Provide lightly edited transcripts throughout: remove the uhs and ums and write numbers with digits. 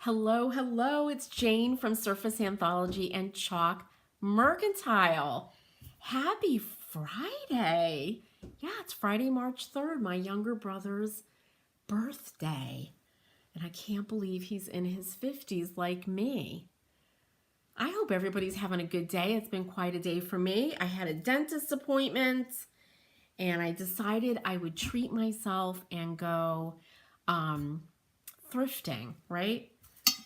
Hello, hello, it's Jane from Surface Anthology and Chalk Mercantile. Happy Friday. Yeah, it's Friday, March 3rd, my younger brother's birthday. And I can't believe he's in his 50s like me. I hope everybody's having a good day. It's been quite a day for me. I had a dentist appointment and I decided I would treat myself and go thrifting, right?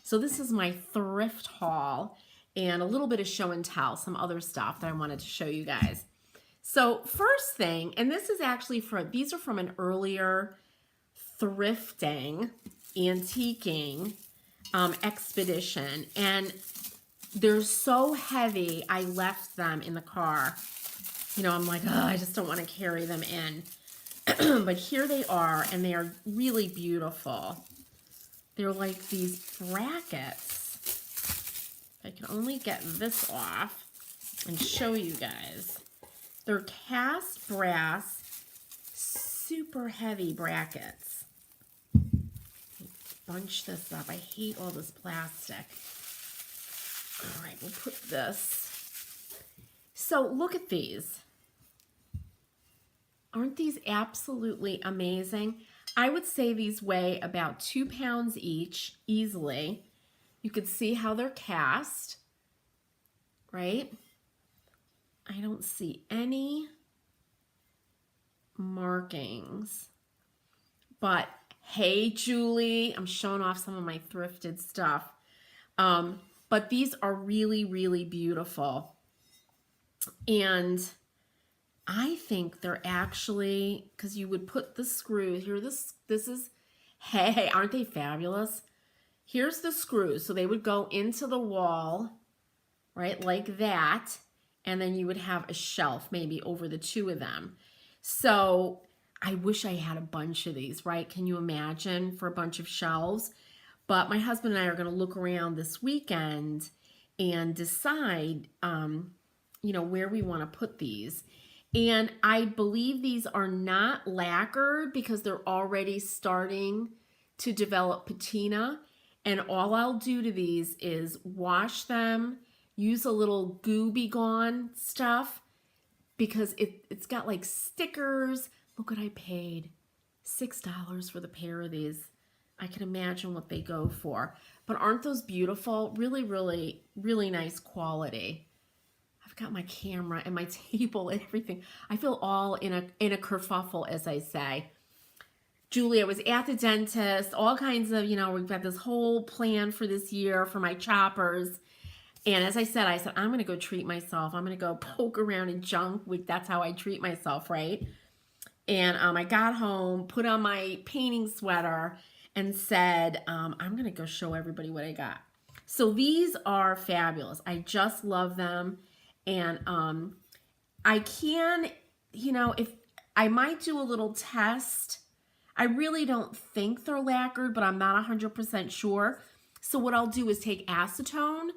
So this is my thrift haul and a little bit of show and tell, some other stuff that I wanted to show you guys. So first thing, and this is actually these are from an earlier thrifting, antiquing expedition, and they're so heavy, I left them in the car. You know, I'm like, oh, I just don't want to carry them in. But here they are, and they are really beautiful. They're like these brackets. I can only get this off and show you guys. They're cast brass, super heavy brackets. Bunch this up. I hate all this plastic. All right, we'll put this. So look at these. Aren't these absolutely amazing? I would say these weigh about 2 pounds each, easily. You could see how they're cast, right? I don't see any markings. But hey, Julie, I'm showing off some of my thrifted stuff. But these are really, really beautiful. And I think they're actually, because you would put the screw here, this is, hey, aren't they fabulous? Here's the screws. So they would go into the wall, right, like that. And then you would have a shelf maybe over the two of them. So I wish I had a bunch of these, right? Can you imagine, for a bunch of shelves? But my husband and I are going to look around this weekend and decide, you know, where we want to put these. And I believe these are not lacquered because they're already starting to develop patina. And all I'll do to these is wash them, use a little Goo Be Gone stuff, because it's got like stickers. Look what I paid, $6 for the pair of these. I can imagine what they go for. But aren't those beautiful? Really, really, really nice quality. I've got my camera and my table and everything. I feel all in a kerfuffle, as I say. Julia was at the dentist, all kinds of, you know, we've got this whole plan for this year for my choppers. And as I said, I'm going to go treat myself. I'm going to go poke around in junk. That's how I treat myself, right? And I got home, put on my painting sweater, and said, I'm going to go show everybody what I got. So these are fabulous. I just love them. And I can, you know, if I might do a little test. I really don't think they're lacquered, but I'm not 100% sure. So what I'll do is take acetone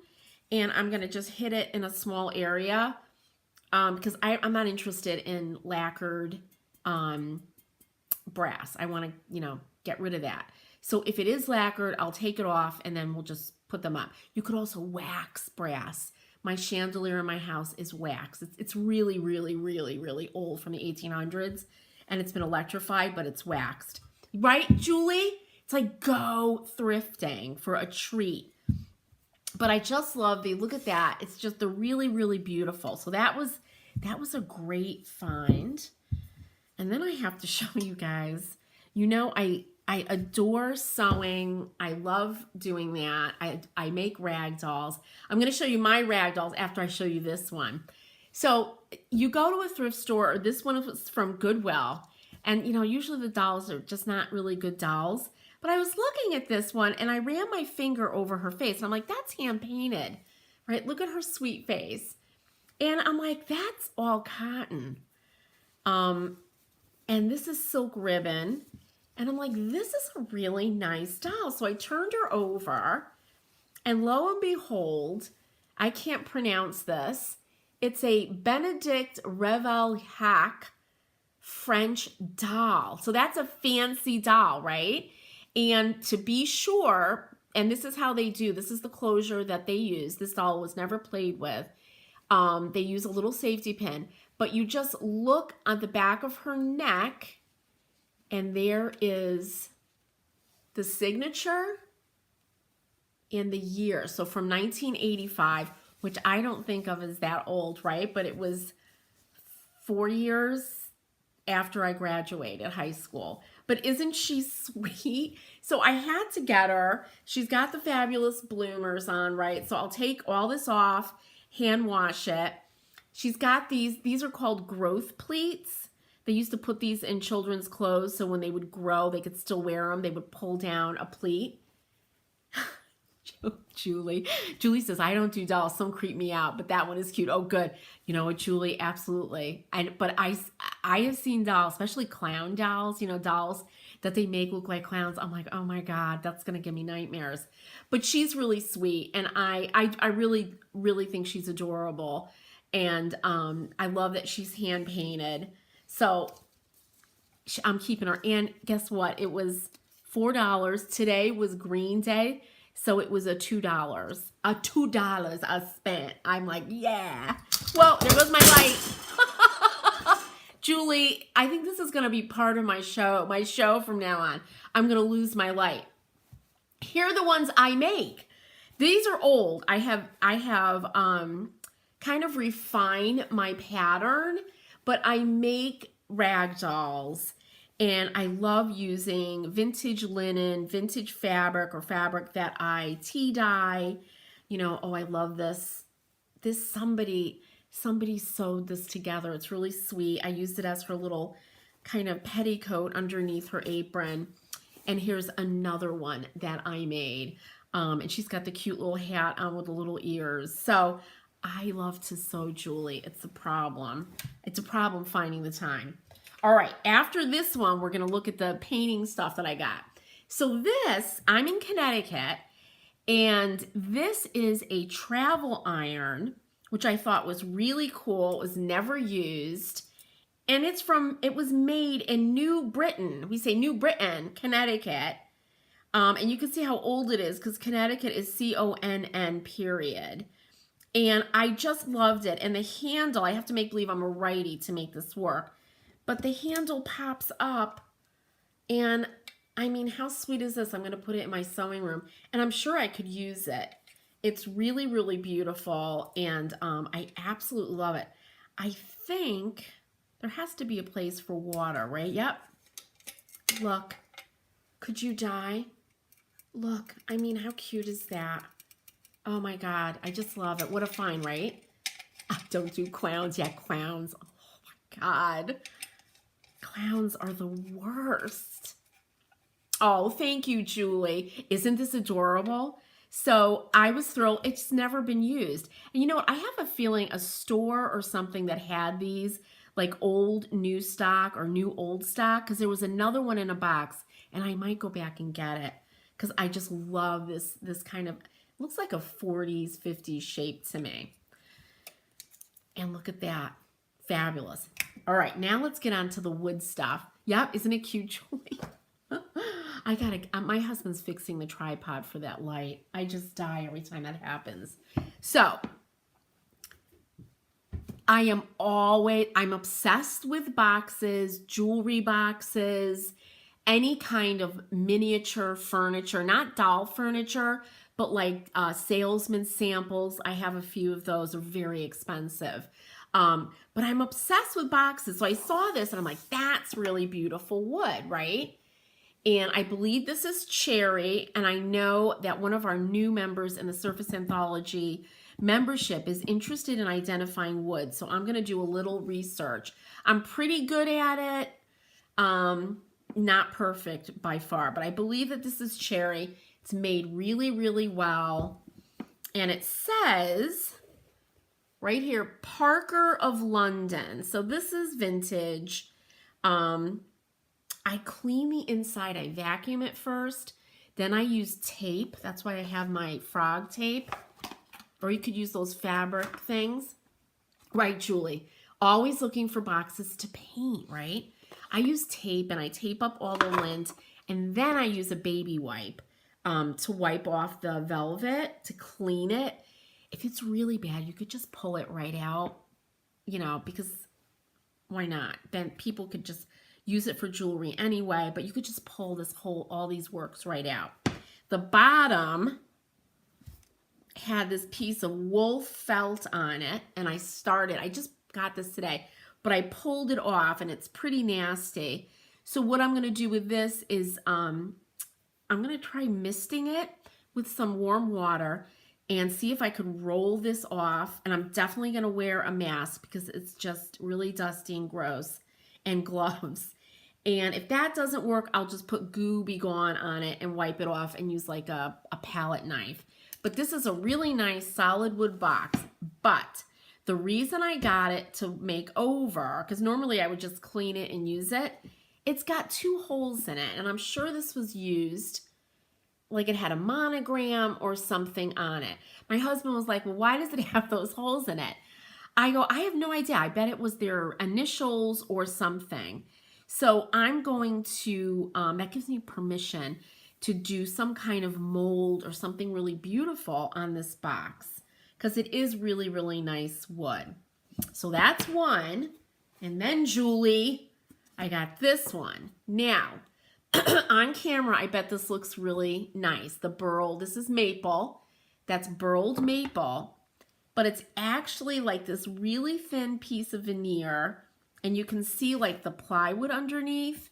and I'm going to just hit it in a small area because I'm not interested in lacquered brass. I want to, you know, get rid of that. So if it is lacquered, I'll take it off and then we'll just put them up. You could also wax brass. My chandelier in my house is wax. It's really, really, really, really old, from the 1800s. And it's been electrified, but it's waxed. Right, Julie? It's like, go thrifting for a treat. But I just love look at that. It's just, they're really, really beautiful. So that was a great find. And then I have to show you guys, you know, I adore sewing. I love doing that. I make rag dolls. I'm going to show you my rag dolls after I show you this one. So you go to a thrift store, or this one was from Goodwill, and you know, usually the dolls are just not really good dolls. But I was looking at this one and I ran my finger over her face and I'm like, that's hand painted, right? Look at her sweet face. And I'm like, that's all cotton. And this is silk ribbon. And I'm like, this is a really nice doll. So I turned her over and lo and behold, I can't pronounce this. It's a Benedict Revelhac French doll. So that's a fancy doll, right? And to be sure, and this is how they do. This is the closure that they use. This doll was never played with. They use a little safety pin, but you just look on the back of her neck, and there is the signature and the year. So from 1985, which I don't think of as that old, right? But it was 4 years after I graduated high school. But isn't she sweet? So I had to get her. She's got the fabulous bloomers on, right? So I'll take all this off, hand wash it. She's got these are called growth pleats. They used to put these in children's clothes so when they would grow, they could still wear them. They would pull down a pleat. Julie says, I don't do dolls. Some creep me out, but that one is cute. Oh, good. You know what, Julie? Absolutely. But I have seen dolls, especially clown dolls, you know, dolls that they make look like clowns. I'm like, oh my God, that's going to give me nightmares. But she's really sweet. And I really, really think she's adorable. And I love that she's hand painted. So I'm keeping her. And guess what? It was $4. Today was Green Day. So it was a $2. $2 I spent. I'm like, yeah. Well, there goes my light. Julie, I think this is going to be part of my show from now on. I'm going to lose my light. Here are the ones I make. These are old. I have kind of refined my pattern, but I make rag dolls. And I love using vintage linen, vintage fabric, or fabric that I tea dye. You know, oh, I love this. Somebody sewed this together. It's really sweet. I used it as her little kind of petticoat underneath her apron. And here's another one that I made. And she's got the cute little hat on with the little ears. So I love to sew, Julie. It's a problem. It's a problem finding the time. All right, after this one, we're going to look at the painting stuff that I got. So this, I'm in Connecticut, and this is a travel iron, which I thought was really cool. It was never used, and it was made in New Britain. We say New Britain, Connecticut, and you can see how old it is because Connecticut is C-O-N-N period. And I just loved it, and the handle, I have to make believe I'm a righty to make this work. But the handle pops up, and I mean, how sweet is this? I'm going to put it in my sewing room, and I'm sure I could use it. It's really, really beautiful, and I absolutely love it. I think there has to be a place for water, right? Yep. Look. Could you die? Look. I mean, how cute is that? Oh, my God. I just love it. What a find, right? Don't do clowns. Yeah, clowns. Oh, my God. Clowns are the worst. Oh, thank you, Julie. Isn't this adorable? So I was thrilled. It's never been used. And you know what? I have a feeling a store or something that had these, like old new stock or new old stock, because there was another one in a box, and I might go back and get it because I just love this kind of, looks like a 40s, 50s shape to me. And look at that. Fabulous. All right, now let's get on to the wood stuff. Yep, isn't it cute, Julie? My husband's fixing the tripod for that light. I just die every time that happens. So, I'm obsessed with boxes, jewelry boxes, any kind of miniature furniture, not doll furniture, but like salesman samples. I have a few of those. They're very expensive. But I'm obsessed with boxes. So I saw this and I'm like, that's really beautiful wood, right? And I believe this is cherry. And I know that one of our new members in the Surface Anthology membership is interested in identifying wood. So I'm going to do a little research. I'm pretty good at it. Not perfect by far, but I believe that this is cherry. It's made really, really well. And it says right here, Parker of London. So this is vintage. I clean the inside. I vacuum it first. Then I use tape. That's why I have my frog tape. Or you could use those fabric things. Right, Julie? Always looking for boxes to paint, right? I use tape and I tape up all the lint. And then I use a baby wipe. to wipe off the velvet, to clean it. If it's really bad, you could just pull it right out, you know, because why not? Then people could just use it for jewelry anyway, but you could just pull this whole, all these works right out. The bottom had this piece of wool felt on it, and I just got this today, but I pulled it off and it's pretty nasty. So what I'm gonna do with this is I'm gonna try misting it with some warm water and see if I could roll this off. And I'm definitely gonna wear a mask because it's just really dusty and gross, and gloves. And if that doesn't work, I'll just put Goo Be Gone on it and wipe it off and use like a palette knife. But this is a really nice solid wood box. But the reason I got it to make over, because normally I would just clean it and use it, it's got 2 holes in it. And I'm sure this was used, like it had a monogram or something on it. My husband was like, well, why does it have those holes in it? I go, I have no idea. I bet it was their initials or something. So I'm going to, that gives me permission to do some kind of mold or something really beautiful on this box, because it is really, really nice wood. So that's one. And then, Julie, I got this one. Now, on camera, I bet this looks really nice. The burl, this is maple. That's burled maple. But it's actually like this really thin piece of veneer. And you can see like the plywood underneath.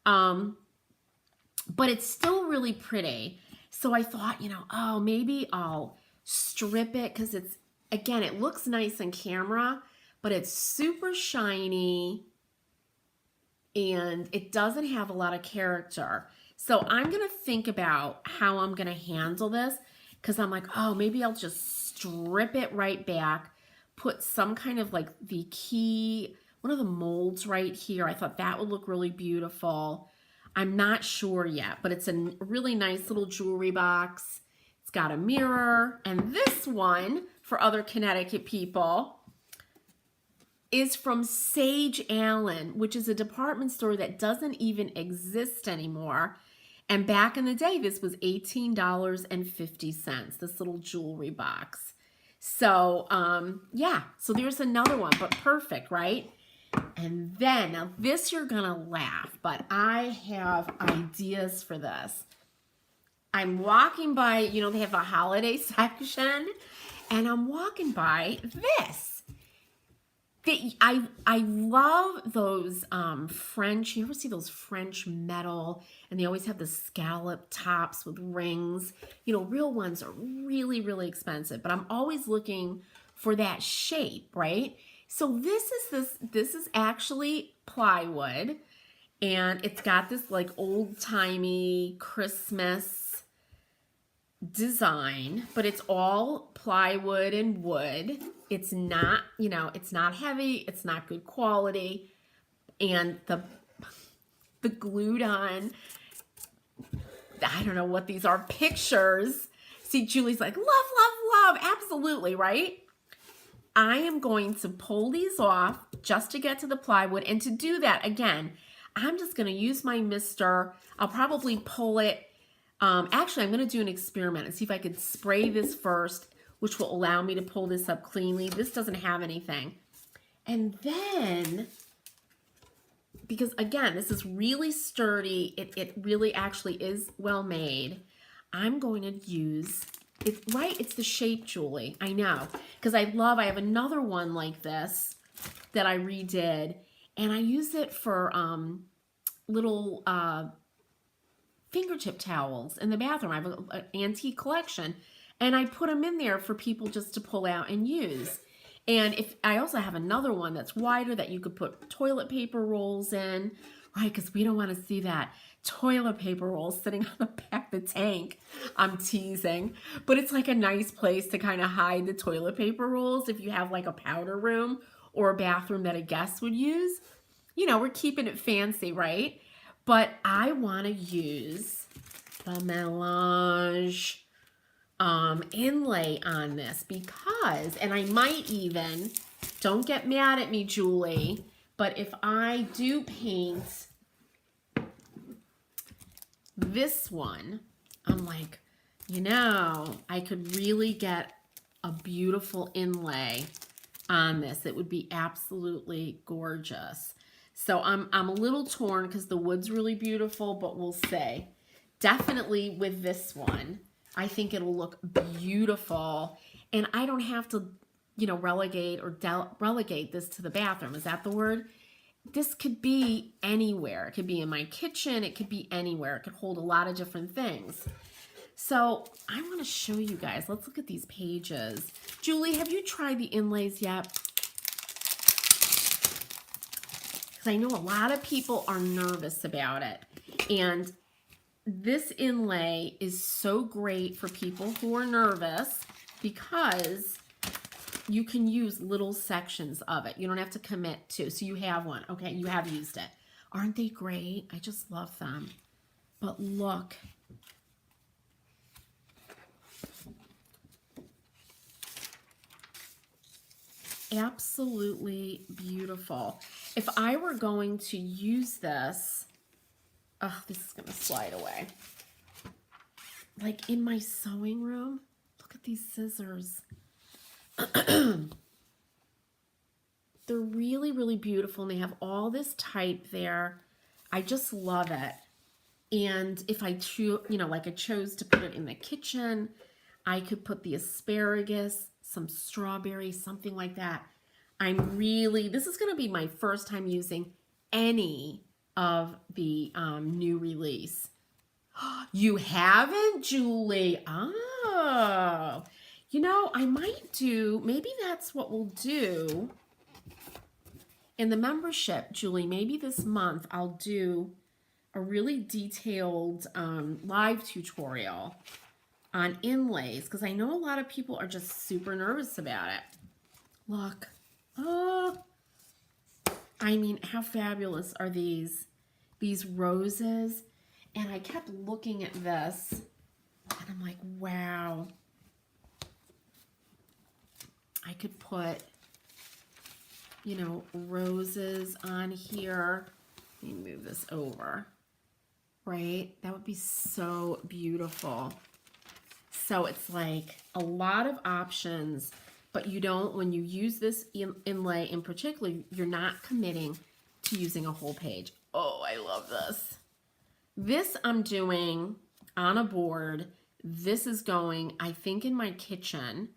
But it's still really pretty. So I thought, you know, oh, maybe I'll strip it, because it's, again, it looks nice on camera, but it's super shiny and it doesn't have a lot of character. So I'm going to think about how I'm going to handle this, because I'm like, oh, maybe I'll just strip it right back, put some kind of like the key, one of the molds right here. I thought that would look really beautiful. I'm not sure yet, but it's a really nice little jewelry box. It's got a mirror. And this one, for other Connecticut people, is from Sage Allen, which is a department store that doesn't even exist anymore. And back in the day, this was $18.50, this little jewelry box. So, yeah, so there's another one, but perfect, right? And then, now this you're gonna laugh, but I have ideas for this. I'm walking by, you know, they have a holiday section, and I'm walking by this. I love those French, you ever see those French metal, and they always have the scallop tops with rings. You know, real ones are really, really expensive, but I'm always looking for that shape, right? So this is actually plywood, and it's got this like old-timey Christmas design, but it's all plywood and wood. It's not, you know, it's not heavy, it's not good quality, and the glued on, I don't know what these are, pictures. See, Julie's like, love, love, love, absolutely, right? I am going to pull these off just to get to the plywood. And to do that, again, I'm just going to use my mister. I'll probably pull it. Actually, I'm going to do an experiment and see if I could spray this first, which will allow me to pull this up cleanly. This doesn't have anything. And then, because again, this is really sturdy. It really actually is well made. I'm going to use... It's right, it's the shape, Julie. I know. Because I have another one like this that I redid. And I use it for little fingertip towels in the bathroom. I have an antique collection. And I put them in there for people just to pull out and use. And if I also have another one that's wider that you could put toilet paper rolls in. Right, because we don't want to see that toilet paper roll sitting on the back of the tank. I'm teasing. But it's like a nice place to kind of hide the toilet paper rolls if you have like a powder room or a bathroom that a guest would use. You know, we're keeping it fancy, right? But I want to use the melange inlay on this because, and I might even, don't get mad at me, Julie, but if I do paint this one I'm like, you know, I could really get a beautiful inlay on this. It would be absolutely gorgeous. So I'm a little torn because the wood's really beautiful, but we'll see. Definitely with this one, I think it'll look beautiful, and I don't have to, you know, relegate this to the bathroom. Is that the word? This could be anywhere. It could be in my kitchen. It could be anywhere. It could hold a lot of different things. So I want to show you guys. Let's look at these pages. Julie, have you tried the inlays yet? Because I know a lot of people are nervous about it. And this inlay is so great for people who are nervous because you can use little sections of it. You don't have to commit to. So you have one. Okay, you have used it. Aren't they great? I just love them. But look. Absolutely beautiful. If I were going to use this, oh, this is going to slide away. Like in my sewing room, look at these scissors. They're really, really beautiful, and they have all this type there. I just love it. And if I choose, you know, like I chose to put it in the kitchen, I could put the asparagus, some strawberries, something like that. This is going to be my first time using any of the new release. You haven't, Julie? Oh, you know, I might do, maybe that's what we'll do in the membership, Julie. Maybe this month I'll do a really detailed live tutorial on inlays, because I know a lot of people are just super nervous about it. Look. Oh, I mean, how fabulous are these roses? And I kept looking at this, and I'm like, wow. I could put, you know, roses on here. Let me move this over, right? That would be so beautiful. So it's like a lot of options, but you don't, when you use this inlay in particular, you're not committing to using a whole page. Oh, I love this. This I'm doing on a board. This is going, I think, in my kitchen,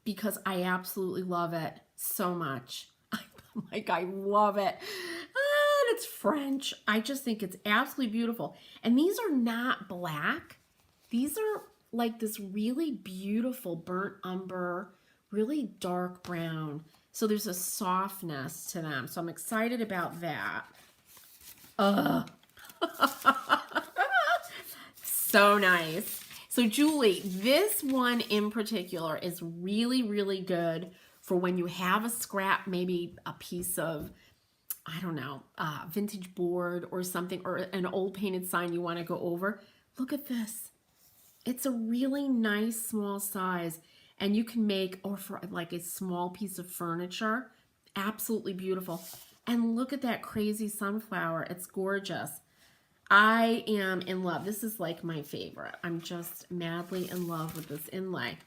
because I absolutely love it so much. Like, I love it. And it's French. I just think it's absolutely beautiful. And these are not black. These are like this really beautiful burnt umber, really dark brown. So there's a softness to them. So I'm excited about that. So nice. So Julie, this one in particular is really, really good for when you have a scrap, maybe a piece of, I don't know, vintage board or something, or an old painted sign you want to go over. Look at this. It's a really nice small size, and you can make, or for like a small piece of furniture, absolutely beautiful. And look at that crazy sunflower. It's gorgeous. I am in love. This is like my favorite. I'm just madly in love with this inlay.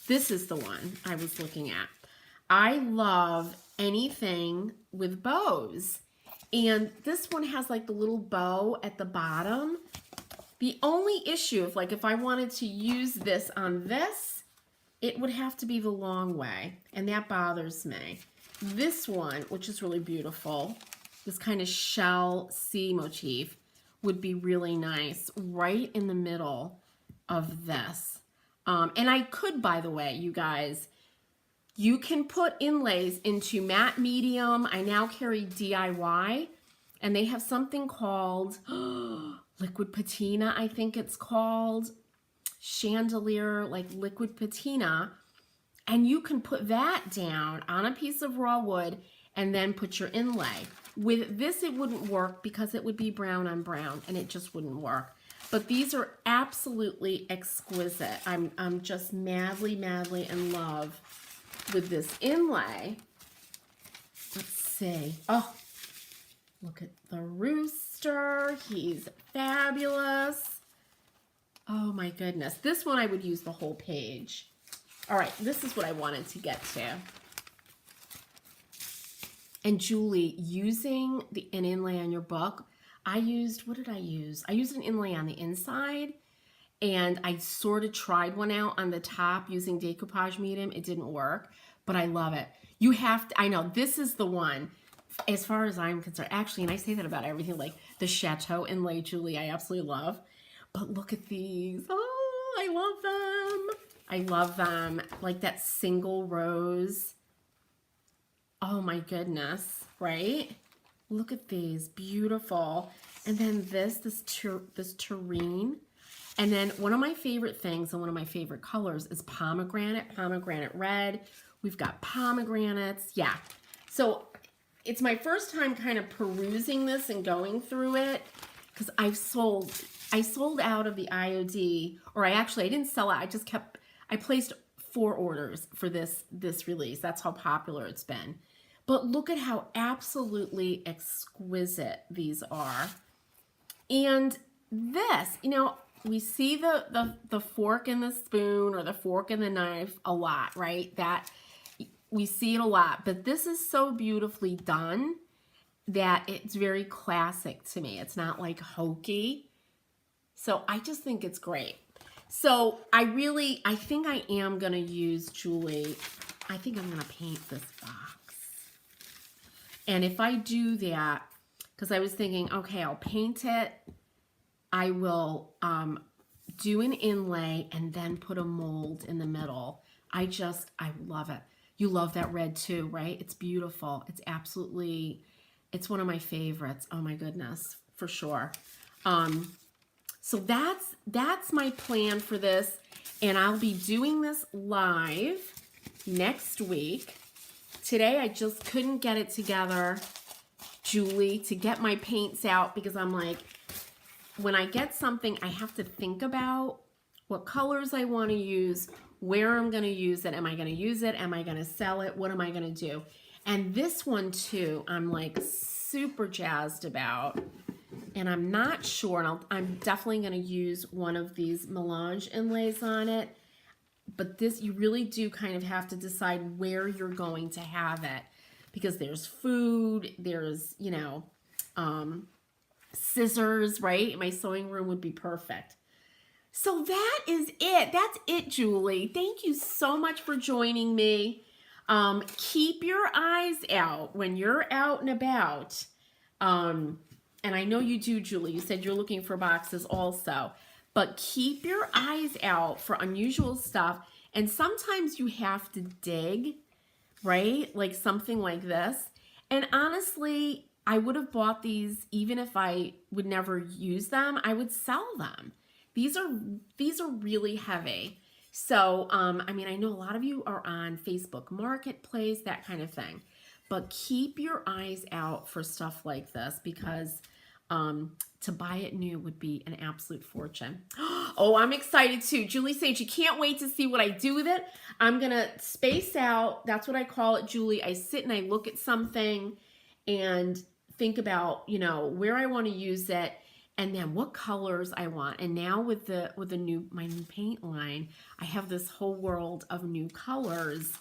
This is the one I was looking at. I love anything with bows. And this one has like the little bow at the bottom. The only issue, if I wanted to use this on this, it would have to be the long way, and that bothers me. This one, which is really beautiful, this kind of shell sea motif, would be really nice right in the middle of this. And I could, by the way, you guys, you can put inlays into matte medium. I now carry DIY, and they have something called liquid patina, I think it's called. Chandelier, like liquid patina. And you can put that down on a piece of raw wood and then put your inlay. With this, it wouldn't work because it would be brown on brown, and it just wouldn't work. But these are absolutely exquisite. I'm just madly, madly in love with this inlay. Let's see. Oh, look at the rooster. He's fabulous. Oh my goodness. This one I would use the whole page. All right, this is what I wanted to get to. And Julie, using an inlay on your book, I used, what did I use? I used an inlay on the inside, and I sort of tried one out on the top using decoupage medium. It didn't work, but I love it. You have to, I know, this is the one, as far as I'm concerned. Actually, and I say that about everything, like the Chateau inlay, Julie, I absolutely love. But look at these. Oh, I love them. I love them. Like that single rose. Oh my goodness, right? Look at these, beautiful. And then this terrine. And then one of my favorite things and one of my favorite colors is pomegranate red. We've got pomegranates, yeah. So it's my first time kind of perusing this and going through it, because I sold out of the IOD, or I didn't sell out. I placed 4 orders for this release. That's how popular it's been. But look at how absolutely exquisite these are. And this, you know, we see the fork and the spoon, or the fork and the knife a lot, right? That we see it a lot, but this is so beautifully done that it's very classic to me. It's not like hokey. So I just think it's great. So I think I am going to use, Julie, I think I'm going to paint this box. And if I do that, because I was thinking, okay, I'll paint it. I will do an inlay and then put a mold in the middle. I love it. You love that red too, right? It's beautiful. It's one of my favorites. Oh my goodness, for sure. So that's my plan for this. And I'll be doing this live next week. Today, I just couldn't get it together, Julie, to get my paints out, because I'm like, when I get something, I have to think about what colors I want to use, where I'm going to use it. Am I going to use it? Am I going to sell it? What am I going to do? And this one too, I'm like super jazzed about. And I'm not sure, and I'm definitely going to use one of these melange inlays on it. But this, you really do kind of have to decide where you're going to have it, because there's food, there's, you know, scissors, right? My sewing room would be perfect. So that is it. That's it, Julie. Thank you so much for joining me. Keep your eyes out when you're out and about. And I know you do, Julie. You said you're looking for boxes also. But keep your eyes out for unusual stuff. And sometimes you have to dig, right? Like something like this. And honestly, I would have bought these even if I would never use them. I would sell them. These are really heavy. So, I mean, I know a lot of you are on Facebook Marketplace, that kind of thing. But keep your eyes out for stuff like this, because to buy it new would be an absolute fortune. Oh, I'm excited too. Julie says she can't wait to see what I do with it. I'm going to space out. That's what I call it, Julie. I sit and I look at something and think about, you know, where I want to use it and then what colors I want. And now with my new paint line, I have this whole world of new colors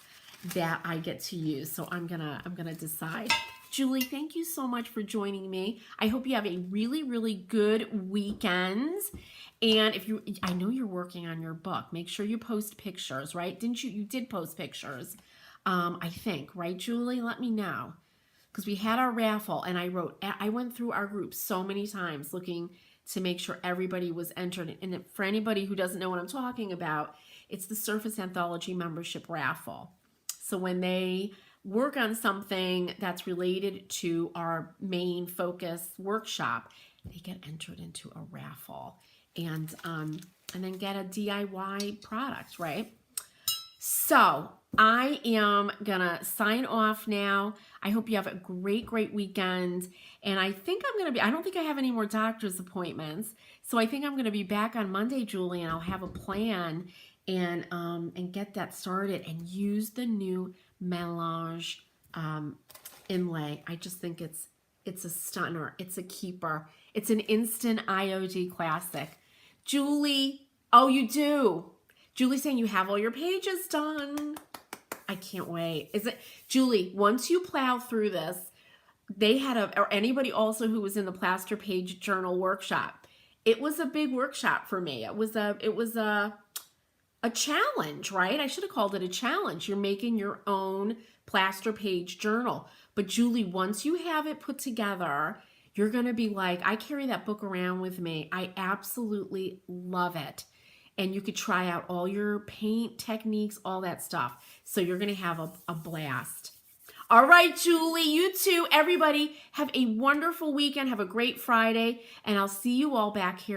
that I get to use. So I'm going to decide. Julie, thank you so much for joining me. I hope you have a really, really good weekend. And I know you're working on your book. Make sure you post pictures, right? Didn't you? You did post pictures, I think, right, Julie? Let me know. Because we had our raffle, and I went through our group so many times looking to make sure everybody was entered. And for anybody who doesn't know what I'm talking about, it's the Surface Anthology membership raffle. So when they work on something that's related to our main focus workshop, they get entered into a raffle and then get a DIY product, right? So I am gonna sign off now. I hope you have a great, great weekend. And I think I don't think I have any more doctor's appointments. So I think I'm gonna be back on Monday, Julie, and I'll have a plan and get that started and use the new melange inlay. I just think it's a stunner. It's a keeper. It's an instant IOD classic. Julie, Oh, you do. Julie's saying you have all your pages done. I can't wait. Is it, Julie, once you plow through this, they had or anybody also who was in the plaster page journal workshop. It was a big workshop for me. It was a challenge, right? I should have called it a challenge. You're making your own plaster page journal. But Julie, once you have it put together, you're going to be like, I carry that book around with me. I absolutely love it. And you could try out all your paint techniques, all that stuff. So you're going to have a blast. All right, Julie, you too. Everybody have a wonderful weekend. Have a great Friday. And I'll see you all back here.